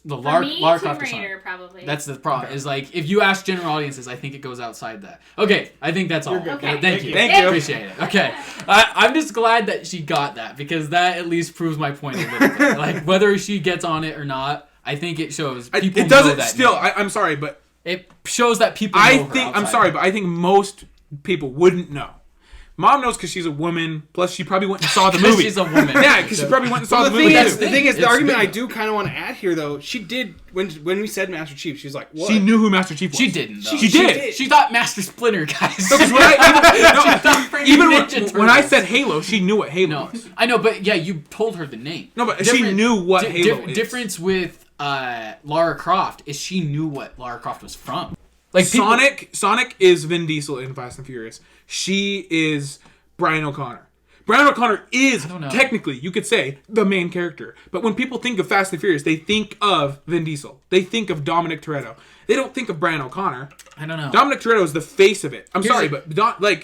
The For Lara me, Lara Tomb Croft or Sonic. Raider probably. That's the problem. Is like if you ask general audiences, I think it goes outside that. Okay, I think that's all. You're good. Okay. Thank you. Thank you. Appreciate it. Okay, I'm just glad that she got that because that at least proves my point a little bit. Like whether she gets on it or not, I think it shows people It doesn't know that still. name. I'm sorry, but It shows that people. I know her think I'm outside. sorry, but I think most people wouldn't know. Mom knows because she's a woman. Plus, she probably went and saw the 'Cause movie. she's a woman. Yeah, because she probably went and saw Well, the the movie. thing that's is, the the thing is, the It's argument big, I do kind of want to add here, though, she did when we said Master Chief, she was like, "What?" She knew who Master Chief was. She didn't. Though. She did. She thought Master Splinter, guys. No, 'cause when even Ninja when I Turtles. said Halo, she knew what Halo No, was. I know, but yeah, you told her the name. No, but she Different- knew what Halo is. Difference with Lara Croft is she knew what Lara Croft was from. Like people- Sonic is Vin Diesel in Fast and Furious. She is Brian O'Connor. Brian O'Connor is don't know. technically, you could say, the main character. But when people think of Fast and Furious, they think of Vin Diesel. They think of Dominic Toretto. They don't think of Brian O'Connor. I don't know. Dominic Toretto is the face of it. I'm Here's sorry, a- but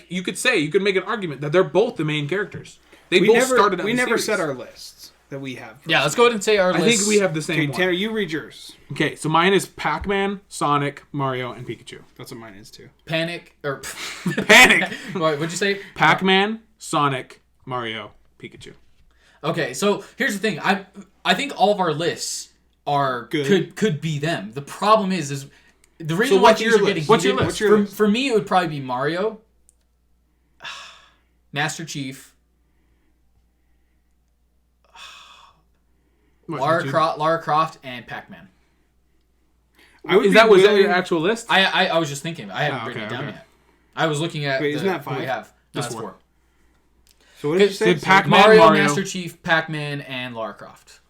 you could make an argument that they're both the main characters. They we both never started out we the never series. set our lists that we have. Yeah, let's go ahead and say our I list. think we have the Okay, same one. Tanner, you read yours. Okay, so mine is Pac-Man, Sonic, Mario, and Pikachu. That's what mine is too. Panic or Panic! what'd you say? Pac-Man, Sonic, Mario, Pikachu. Okay, so here's the thing. I think all of our lists are Good. could be them. The problem is the reason So why what's things your are getting list? What's your heated- list? What's your list? For me, it would probably be Mario, Master Chief, Lara Croft, and Pac-Man. Was that your actual list? I was just thinking. I haven't written it down okay. yet. I was looking at Wait, isn't that who we 5? have. No, Just that's 4. 4. So what did you say? Did Pac-Man, Mario, Mario. Master Chief, Pac-Man, and Lara Croft.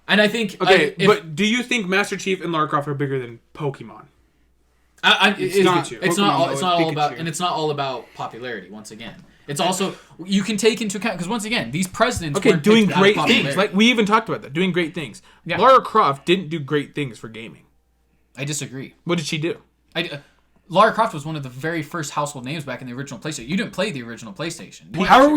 And I think Okay, if- but do you think Master Chief and Lara Croft are bigger than Pokemon? it's not- Pikachu. Pokemon, It's not. though, It's it's not all about, Pikachu. and it's not all about popularity. Once again, it's also you can take into account because once again, these presidents Okay, weren't doing picked out of great things. popularity. Like we even talked about that. Doing great things. Yeah. Lara Croft didn't do great things for gaming. I disagree. What did she do? Lara Croft was one of the very first household names back in the original PlayStation. You didn't play the original PlayStation. How are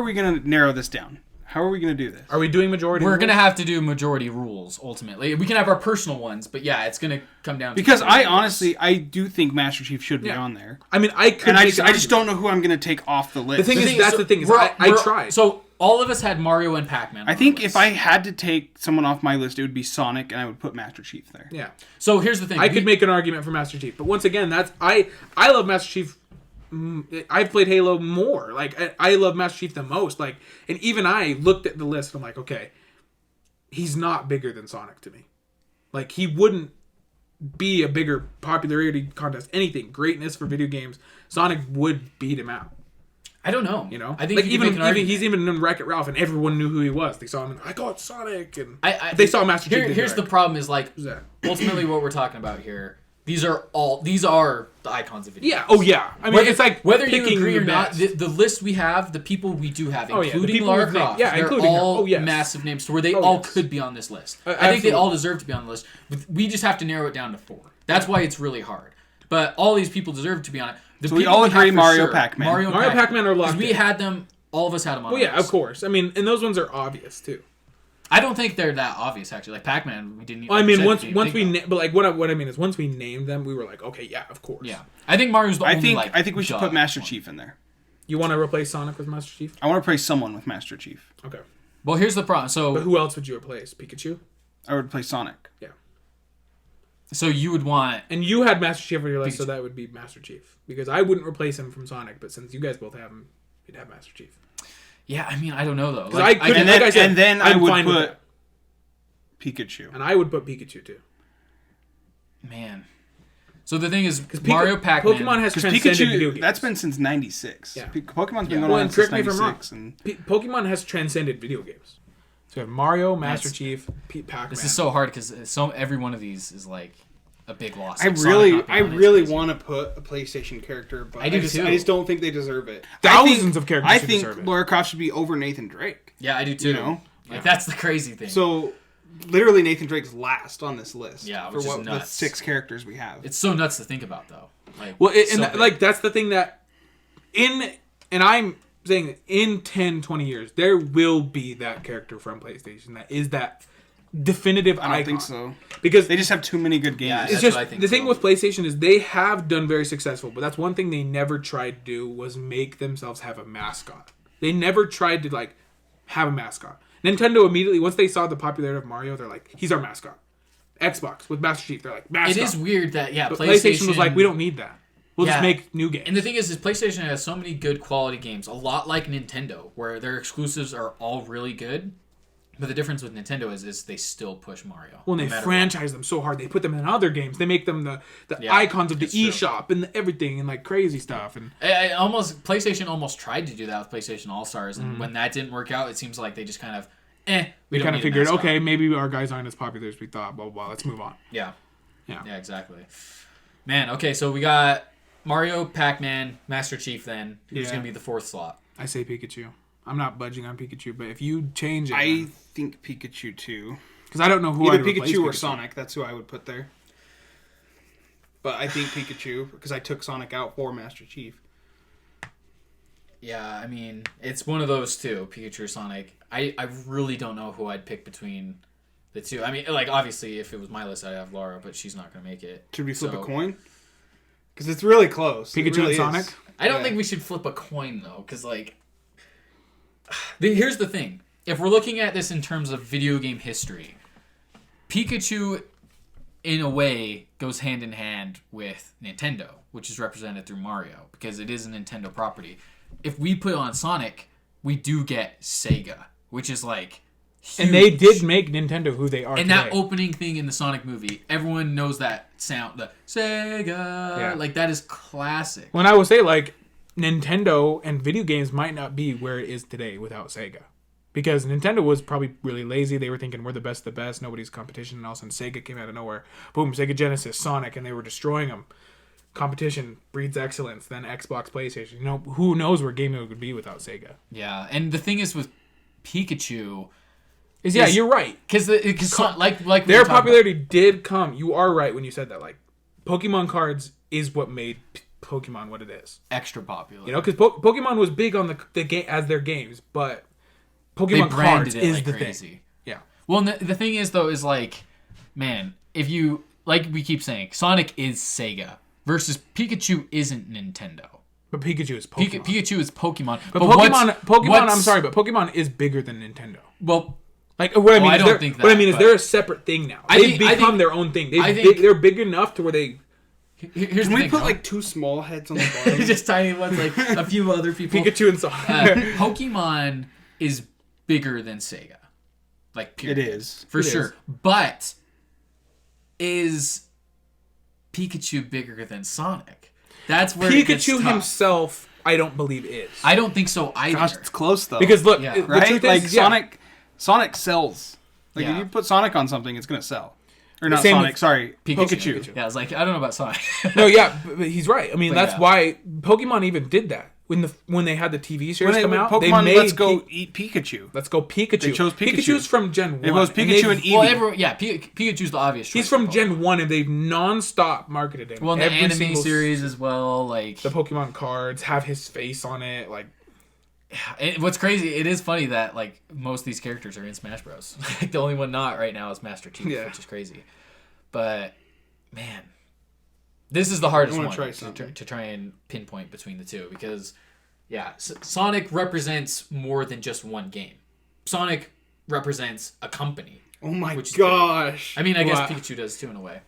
we going to narrow this down? How are we going to do this? Are we doing majority? We're rules? gonna have to do majority rules ultimately. We can have our personal ones, but yeah, it's gonna come down to Because majority rules. honestly, I do think Master Chief should be on there. I mean, I could. And I make just, an I just argument. don't know who I'm going to take off the list. The thing is, that's the thing. Is I tried. So all of us had Mario and Pac-Man. I think if I had to take someone off my list, it would be Sonic, and I would put Master Chief there. Yeah. So here's the thing. I could make an argument for Master Chief, but once again, that's I love Master Chief. I've played Halo more. Like I love Master Chief the most. Like, and even I looked at the list and I'm like, okay, he's not bigger than Sonic to me. Like, he wouldn't be a bigger popularity contest. Anything greatness for video games, Sonic would beat him out. I don't know. You know, I think like you could make an argument. he's even in Wreck-It Ralph, and everyone knew who he was. They saw him, and I got Sonic, and I they saw Master Chief. Here's the problem: is like Who's that? ultimately what we're talking about here. These are the icons of video. Yeah. Oh yeah. I mean, it's like whether you picking agree or the not, best. the list we have, the people we do have, Oh, yeah, the including people Lara we've named. Croft, Yeah, they're including her. all Oh, yes. massive names, to where they Oh, all yes. could be on this list. I think absolutely. they all deserve to be on the list. We just have to narrow it down to 4. That's why it's really hard. But all these people deserve to be on it. The So we people all have agree for Mario, sure. Pac-Man. Mario Pac-Man are locked because we in. had them. All of us had them on. Well, our yeah, list. of course. I mean, and those ones are obvious too. I don't think they're that obvious actually. Like Pac-Man, we didn't. Well, I mean, like once said, we but like what I mean is once we named them, we were like, okay, yeah, of course. yeah, I think Mario's the only. I think we should put Master Chief in there. You want to replace Sonic with Master Chief? I want to replace someone with Master Chief. Okay. Well, here's the problem. So, But who else would you replace? Pikachu? I would replace Sonic. Yeah. so you would want. And you had Master Chief on your list, so Pikachu. that would be Master Chief. Because I wouldn't replace him from Sonic, but since you guys both have him, you'd have Master Chief. Yeah, I mean, I don't know though. Because I couldn't, and then- like I said, and then I I'm would fine with put- that. Pikachu. And I would put Pikachu too. Man. So the thing is, Because Mario Pac-Man. Pokemon has Because transcended video Pikachu, games. that's been since '96. Yeah. Pokemon's been Yeah. going Well, on and since correct me if I'm wrong. '96. And Pokemon has transcended video games. So you have Mario, Master That's- Chief, Pac-Man. This is so hard because every one of these is like a big loss. I Like, Sonic not being on it is crazy. want to put a PlayStation character, but I do just, too. I just don't think they deserve it. Thousands of characters I should think deserve it. Lara Croft should be over Nathan Drake. Yeah, I do too. You know? Like that's the crazy thing. So, literally, Nathan Drake's last on this list. Yeah, for which is what the nuts. 6 characters we have. It's so nuts to think about though. Like, Well, so big. like that's the thing that and I'm saying that in 10, 20 years, there will be that character from PlayStation that is that definitive I don't icon. think so. Because They just have too many good games. Yeah, it's That's just what I think the thing so. with PlayStation is they have done very successful, but that's one thing they never tried to do was make themselves have a mascot. They never tried to like have a mascot. Nintendo immediately once they saw the popularity of Mario, they're like, he's our mascot. Xbox with Master Chief, they're like, mascot. it is weird that But PlayStation was like, we don't need that. We'll just Yeah. make new games. And the thing is PlayStation has so many good quality games, a lot like Nintendo, where their exclusives are all really good. But the difference with Nintendo is they still push Mario. Well, no they matter franchise them so hard. They put them in other games. They make them the Yeah, icons of the it's true. eShop and everything and like crazy stuff. And PlayStation almost tried to do that with PlayStation All Stars, and when that didn't work out, it seems like they just kind of, we they don't kind need of a figured, mascot. okay, maybe our guys aren't as popular as we thought. Blah, blah, blah. Let's move on. Yeah. Yeah. Yeah, exactly. Man, okay, so we got Mario, Pac-Man, Master Chief then. Who's Yeah. going to be the 4th slot? I say Pikachu. I'm not budging on Pikachu, but if you change it, I think Pikachu too. because I don't know who Either I'd replace Pikachu or Sonic. That's who I would put there. But I think Pikachu because I took Sonic out for Master Chief. Yeah, I mean, it's one of those two, Pikachu or Sonic. I really don't know who I'd pick between the two. I mean, like, obviously, if it was my list, I'd have Laura, but she's not going to make it. Should we flip So- a coin? Because it's really close. It Pikachu really and is. Sonic? I don't Yeah. think we should flip a coin, though, because, like, here's the thing. If we're looking at this in terms of video game history, Pikachu, in a way, goes hand in hand with Nintendo, which is represented through Mario, because it is a Nintendo property. If we put on Sonic, we do get Sega, which is, like, huge. And they did make Nintendo who they are And today. that opening thing in the Sonic movie, everyone knows that sound, the Sega. Yeah. Like, that is classic. When I will say, like, Nintendo and video games might not be where it is today without Sega. Because Nintendo was probably really lazy. They were thinking, we're the best of the best. Nobody's competition. And all of a sudden, Sega came out of nowhere. Boom, Sega Genesis, Sonic, and they were destroying them. Competition breeds excellence. Then Xbox, PlayStation. You know, who knows where gaming would be without Sega. Yeah, and the thing is with Pikachu... Yeah, Is- you're right. Because like we Their were talking about- popularity did come. You are right when you said that. Like, Pokemon cards is what made Pokemon what it is. extra popular. You know, because Pokemon was big on the game as their games, but Pokemon branded cards it is like the crazy. thing. Yeah. Well, and the thing is though, is like, man, if you like we keep saying, Sonic is Sega versus Pikachu isn't Nintendo. But Pikachu is Pokemon. Pikachu is Pokemon. But Pokemon. I'm sorry, but Pokemon is bigger than Nintendo. Well, like what I mean, I don't think that, what I mean is but- they're a separate thing now. I They've think- become their own thing. I think- They're big enough to where they. here's Can the we thing, put though. like 2 small heads on the bottom? just tiny ones, like a few other people. Pikachu and Sonic. Pokemon is bigger than Sega. Like, period. It is. For It sure. is. But is Pikachu bigger than Sonic? That's where it gets Pikachu tough. himself, I don't believe is. I don't think so either. Gosh, it's close though. Because look, Yeah. the right? truth Like is, yeah, Sonic sells. Like Yeah. if you put Sonic on something, it's gonna sell. Or not Same Sonic, with sorry, Pikachu. Pikachu. Yeah, I was like, I don't know about Sonic. No, yeah, but he's right. I mean, But that's yeah. why Pokemon even did that when they had the TV series When come out. Pokemon, they made let's go eat Pikachu. Let's go Pikachu. They chose Pikachu. Pikachu's from Gen 1. It was Pikachu and Eevee. Well, everyone, yeah, Pikachu's the obvious choice. He's from for Gen Pokemon. 1, and they've non-stop marketed him. Well, in the Every anime single series as well, like... the Pokemon cards have his face on it. Like, What's crazy, it is funny that, like, most of these characters are in Smash Bros. Like, the only one not right now is Master Chief, Yeah. which is crazy. But, man, this is the hardest I one wanna try something. to try and pinpoint between the two because, yeah, Sonic represents more than just one game. Sonic represents a company. Oh my Which is gosh. I mean, I guess Wow. Pikachu does too in a way.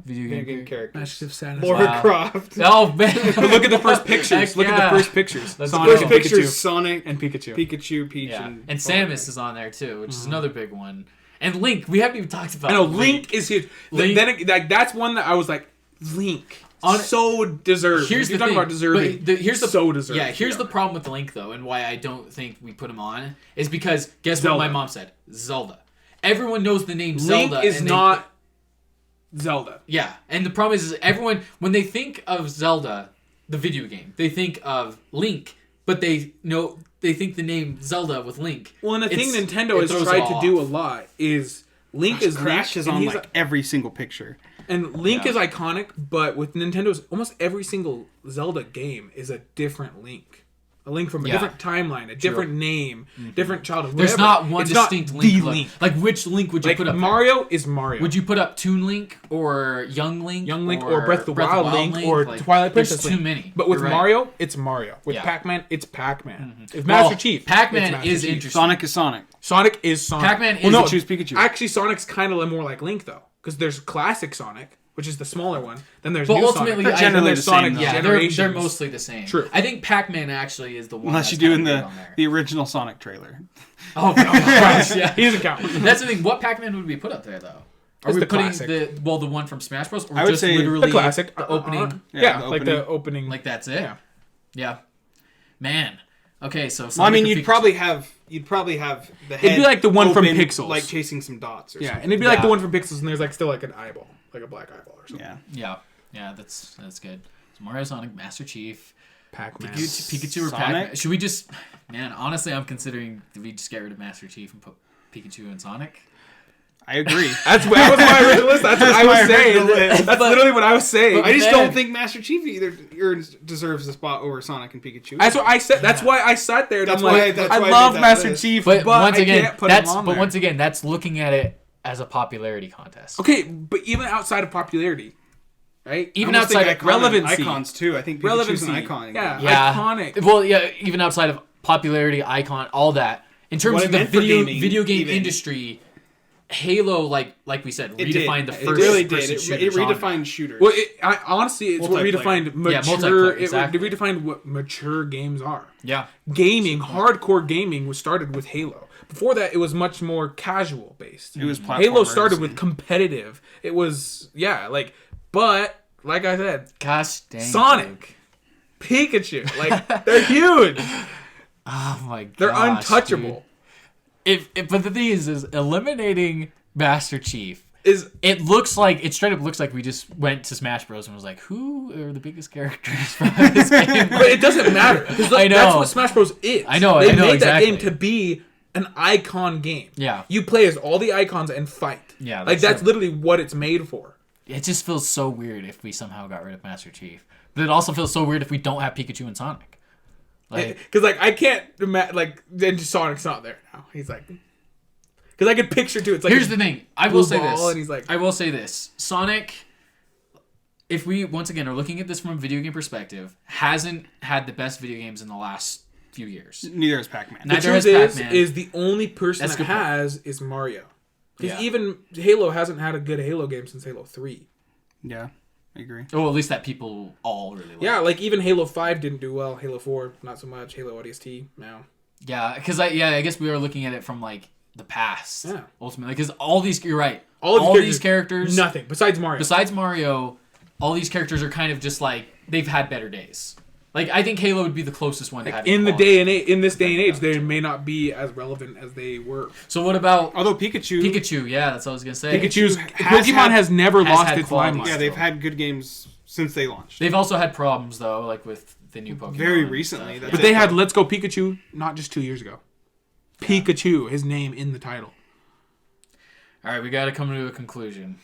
Video game characters. Match of Sadness. Lara Wow. Croft. Oh, man. Look at the first pictures. Heck Look at yeah. the first pictures. Let's Sonic First and go. picture Pikachu. is Sonic, And Pikachu. Pikachu, Peach, Yeah. and And Samus is on there too, which is another big one. And Link, we haven't even talked about I know Link is huge. Link- Then that's one that I was like, Link, On- so deserved. Here's You're the talking thing. about deserving. But here's the so deserved. Yeah, here's the problem with Link though, and why I don't think we put him on is because guess Zelda. what my mom said? Zelda. Everyone knows the name Link Zelda. is and not Zelda. Yeah, and the problem is everyone when they think of Zelda, the video game, they think of Link, but they think the name Zelda with Link. Well, and the thing It's- Nintendo it has throws tried it to all do a off. lot is Link is Crash Link, is and on he's like every single picture. and Link Yeah. is iconic, but with Nintendo's almost every single Zelda game is a different Link. A Link from a Yeah. different timeline, a different name, different childhood. There's whatever. not one It's distinct not Link. the look. Link. Like which Link would you Like put up? there? Mario is Mario. Would you put up Toon Link or Young Link? or Breath of the Wild Link or Like, Twilight Princess There's too Link. many. But with You're right. Mario, it's Mario. With Yeah. Pac-Man, it's Pac-Man. If Well, Master Chief, Pac-Man it's Master is Chief. interesting. Sonic is Sonic. Sonic is Sonic. Pac-Man is- well, no, You choose Pikachu. Actually, Sonic's kind of more like Link though, because there's classic Sonic, which is the smaller one. Then there's But new ultimately, Sonic. I- Then generally there's the same, Sonic though. Yeah, Generations. they're mostly the same. True. I think Pac-Man actually is the one. Unless that's you do in kinda the weird on there. the original Sonic trailer. Oh, gosh, yeah. He doesn't count. That's the thing. What Pac-Man would we put up there, though? Are It's we the putting classic. the one from Smash Bros? Or I would just say literally The classic, the opening? Yeah, the like the opening. Like that's it? Yeah. Yeah. Man. Okay, so Well, I Sonic mean, or you'd Pikachu. probably have the head. It'd be like the one from open, Pixels. like chasing some dots. Or Yeah, something. and it'd be like Yeah. the one from Pixels, and there's like still like an eyeball, like a black eyeball or something. Yeah. Yeah, that's good. So Mario, Sonic, Master Chief, Pac-Man. Pikachu or Sonic? Pac-Man. Should we just? Man, honestly, I'm considering do we just get rid of Master Chief and put Pikachu and Sonic? I agree. That was my original list. That's what I my was saying. original list. That's literally what I was saying. I just Man. don't think Master Chief either deserves a spot over Sonic and Pikachu. That's what I said. That's why I sat there. And That's I'm like, why I I love made that Master list. Chief, But, once I again, can't put him on there. once again, that's looking at it as a popularity contest. Okay, but even outside of popularity, right? Even I almost outside think of relevancy. icons too. I think Pikachu's Relevancy. an icon. Yeah. Yeah, Iconic. Well, yeah, even outside of popularity, icon, all that. In terms What of it the meant for gaming, video game even. industry, Halo, like we said, It redefined did. the It first really did. person It shooter genre. redefined shooters. Well, honestly, it's what Multiplayer. redefined mature. Yeah, multiplayer, It exactly. redefined what mature games are. Yeah, Gaming, hardcore gaming, was started with Halo. Before that, it was much more casual based. it was Halo platformers started with and- competitive. It was but like I said, gosh dang, Sonic. Luke. Pikachu, like they're huge. Oh my god, They're untouchable. But the thing is eliminating Master Chief. It It straight up looks like we just went to Smash Bros and was like, who are the biggest characters from this game? but it doesn't matter. 'Cause look, I know. That's what Smash Bros is. I know, They I know, made exactly. that game to be an icon game. Yeah. You play as all the icons and fight. Yeah, like that's that's true. literally what it's made for. It just feels so weird if we somehow got rid of Master Chief. But it also feels so weird if we don't have Pikachu and Sonic. Like, Because like I can't like then Sonic's not there now. He's like, because I could picture too. It's like here's the thing. I will say ball, this. and he's like, I will say this. Sonic, if we once again are looking at this from a video game perspective, hasn't had the best video games in the last few years. Neither is Pac-Man. the Neither has truth Pac-Man. is the only person That's a that good point. has is Mario. Because Yeah. even Halo hasn't had a good Halo game since Halo 3. Yeah, I agree. Oh, at least that people all really like. Yeah, like even Halo 5 didn't do well. Halo 4, not so much. Halo ODST, no. Yeah, because I guess we are looking at it from like the past. Yeah. Ultimately, because all these, you're right. All of These characters, nothing besides Mario. besides Mario, all these characters are kind of just like they've had better days. Like I think Halo would be the closest one to having in quality. in this day and age, they may not be as relevant as they were. So what about Although Pikachu, Pikachu? Yeah, that's what I was gonna say. Pokemon has never has lost had its quality. limelight. yeah, they've had good games since they launched. They've also had problems though, like with the new Pokemon. Very and recently, stuff. that's But they had Let's Go Pikachu not just 2 years ago. Pikachu, his name in the title. All right, we got to come to a conclusion.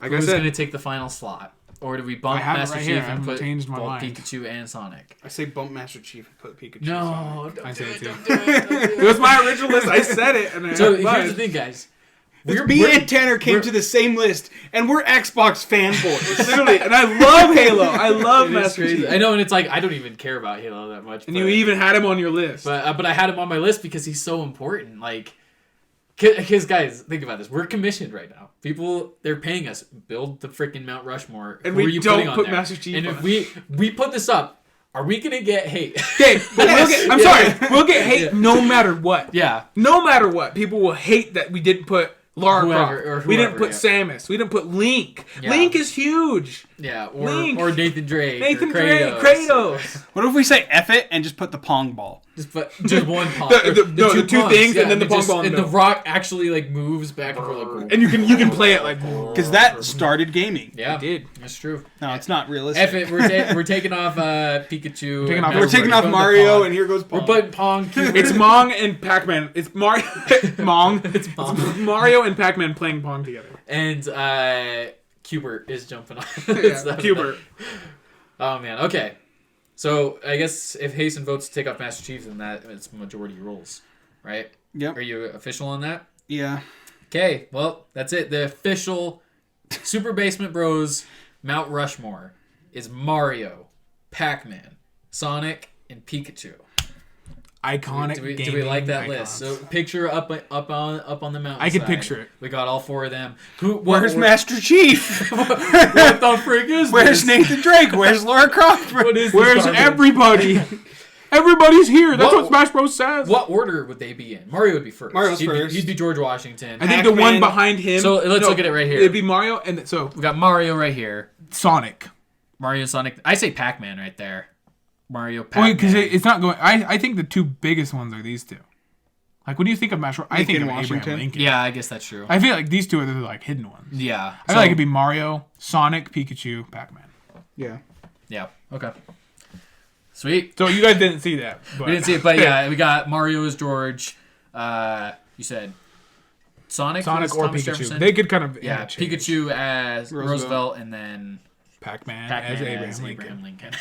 Like I Who's said, going to take the final slot, or do we bump I have it Master right Chief here. I and haven't put changed my both mind. Pikachu and Sonic? I say bump Master Chief and put Pikachu. No, don't I do say it, it too. don't do it, don't do it was my original list. I said it. And So but here's the thing, guys. Me and Tanner came to the same list, and we're Xbox fanboys. literally, and I love Halo. I love It is Master crazy. Chief. I know, and it's like I don't even care about Halo that much. And you even had him on your list. but I had him on my list because he's so important. Like, because guys, think about this: we're commissioned right now. People, they're paying us build the freaking Mount Rushmore, And Who we are you don't putting on put there? Master Chief And on if we put this up, are we gonna get hate? Okay, but we'll get, I'm sorry. We'll get hate no matter what. Yeah. No matter what. People will hate that we didn't put Lara Whoever- Croft. or We didn't whoever, put yeah. Samus. We didn't put Link. Yeah. Link is huge. Yeah, Link. or Nathan Drake. Nathan or Drake, Kratos. Kratos. What if we say F it and just put the Pong ball? Just one pong. The two pongs, things and then the pong just- ball in the And the middle. rock actually like moves back and forth like. And you can play it like Because that started gaming. Yeah, It did. That's true. No, it's not realistic. F it. We're taking off Pikachu. Taking and off- Mario. We're taking off Putting the Mario, Pong. and here goes Pong. We're putting Pong. It's Mong and Pac-Man. It's Mario. Mong. It's Pong. Mario and Pac-Man playing Pong together. And Q-bert is jumping on. Yeah, Q-bert. Oh man. Okay. So I guess if Hasten votes to take off Master Chief, then that it's majority rules, right? Yep. Are you official on that? Yeah. Okay. Well, that's it. The official Super Basement Bros Mount Rushmore is Mario, Pac-Man, Sonic, and Pikachu. Iconic. Do we gaming like that icons. list? So picture up on the mountain. I can picture it. We got all four of them. Where's Master Chief? What the frick is Where's this? Nathan Drake? Where's Lara Croft? What is this Where's garbage? everybody? Everybody's here. That's What- what Smash Bros says. What order would they be in? Mario would be first. Mario's he'd first. He'd be George Washington. I think the Pac-Man. one behind him. So, let's look at it right here. It'd be Mario, and so We got Mario right here. Sonic. Mario, Sonic. I say Pac-Man right there. Mario, Pac-Man. Wait, because it's not going. I think the two biggest ones are these two. Like, when do you think of Smash Bros? I think Lincoln, of Abraham Washington. Lincoln. Yeah, I guess that's true. I feel like these two are the like hidden ones. Yeah. I feel like it'd be Mario, Sonic, Pikachu, Pac-Man. Yeah. Yeah. Okay. Sweet. So you guys didn't see that. But. We didn't see it, but yeah, we got Mario as George. You said Sonic as or Thomas Pikachu. Jefferson? They could kind of Yeah, interchange. Pikachu as Roosevelt. Roosevelt, and then Pac-Man, Pac-Man as Abraham as Lincoln. Abraham Lincoln.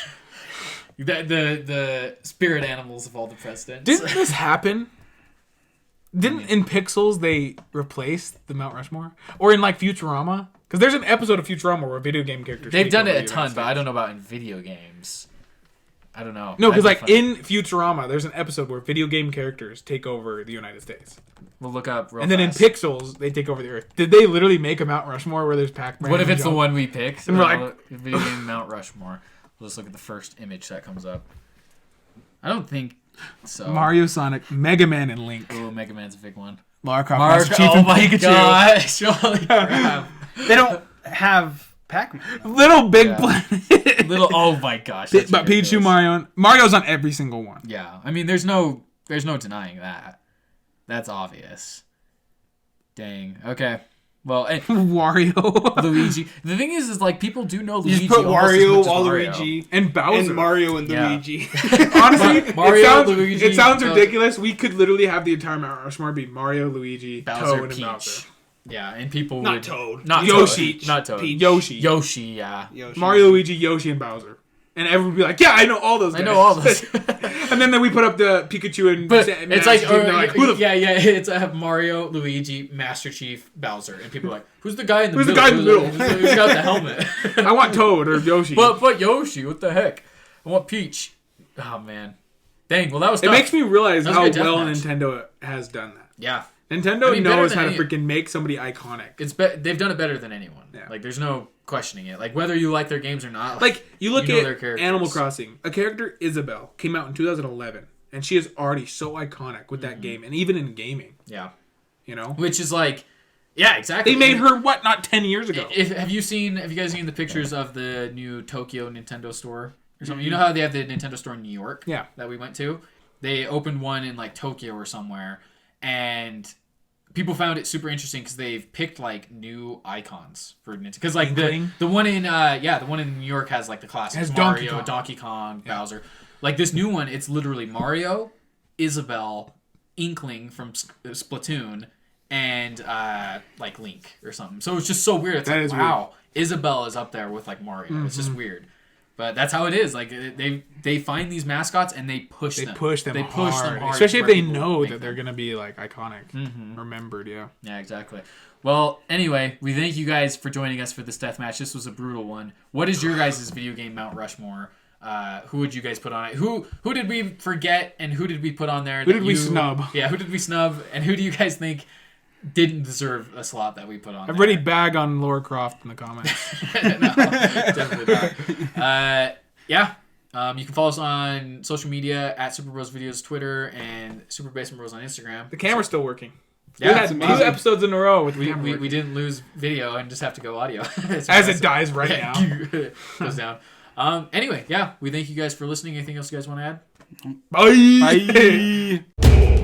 the spirit animals of all the presidents. Didn't this happen? Didn't in Pixels they replace the Mount Rushmore, or in like Futurama? Because there's an episode of Futurama where video game characters. They've take done over it a the ton, United but I States. don't know about in video games. I don't know. No, because That'd like be funny. in Futurama, there's an episode where video game characters take over the United States, We'll look up real and then fast. in Pixels they take over the Earth. Did they literally make a Mount Rushmore where there's Pac-Man? What if and it's the Jump? one we picked? And we're like- Video game Mount Rushmore. We'll just look at the first image that comes up. I don't think so. Mario, Sonic, Mega Man, and Link. Ooh, Mega Man's a big one. Lara Croft, Mark, Master Chief, oh and my Pikachu. gosh. Holy crap. They don't have Pac-Man. Little Big Yeah. Planet. Little, oh my gosh. that's But Pikachu, ridiculous. Mario's on every single one. Yeah, I mean, there's no denying that. That's obvious. Dang. Okay. Well, and Wario Luigi. The thing is like people do know You Luigi. just put almost as Wario, much as Mario. Waluigi, and Bowser. and Mario and Yeah. Luigi. Honestly, Mario, it Luigi, sounds Bowser. ridiculous. We could literally have the entire Mount Rushmore be Mario, Luigi, Bowser, Toad, and Peach. Bowser. Yeah, and people Not would Toad. not Yoshi. Toad. Not Toad. Peach. Yoshi. Yoshi. Yeah. Yoshi. Mario, Luigi, Yoshi, and Bowser. And everyone would be like, yeah, I know all those guys. I know all those. And then we put up the Pikachu and But and it's Master like, Chief, and they're like, who the yeah, it's Mario, Luigi, Master Chief, Bowser, and people are like, who's the guy in the Who's the middle? guy in the middle? Who's got the helmet? I want Toad or Yoshi. But Yoshi, what the heck? I want Peach. Oh man, dang. Well, that was. It tough. makes me realize That was how a good well deathmatch. Nintendo has done that. Yeah, Nintendo I mean, better knows than how to any- freaking make somebody iconic. they've done it better than anyone. Yeah. Like, there's no questioning it. Like, whether you like their games or not. Like, you look know their at characters. Animal Crossing. A character, Isabelle, came out in 2011. And she is already so iconic with that game. And even in gaming. Yeah, You know? which is like, yeah, exactly. They made her, not 10 years ago? Have you guys seen the pictures of the new Tokyo Nintendo store or something? You know how they have the Nintendo store in New York? Yeah. That we went to? They opened one in like Tokyo or somewhere, and people found it super interesting because they've picked like new icons for Nintendo. Because like the one in the one in New York has like the classics: Has Mario, Donkey Kong. Bowser. Like this new one, it's literally Mario, Isabelle, Inkling from Splatoon, and like Link or something. So it's just so weird. It's That like, is wow, Isabelle is up there with like Mario. It's just weird. But that's how it is. Like they find these mascots and they push them. They push them hard. hard Especially if where they people know make that they're them. going to be like iconic. Remembered, yeah. Yeah, exactly. Well, anyway, we thank you guys for joining us for this deathmatch. This was a brutal one. What is your guys' video game Mount Rushmore? Who would you guys put on it? Who did we forget and who did we put on there? Who did we snub? Yeah, who did we snub? And who do you guys think didn't deserve a slot that we put on Everybody there? bag on Laura Croft in the comments. No, definitely not. Yeah. You can follow us on social media at Super Bros Videos Twitter and Super Basement Bros on Instagram. The camera's still working. Yeah, we had it's 2 amazing. episodes in a row with the We, camera we working. didn't lose video and just have to go audio. It's As it impressive. dies right now. Goes down. Anyway, yeah, we thank you guys for listening. Anything else you guys want to add? Bye. Bye.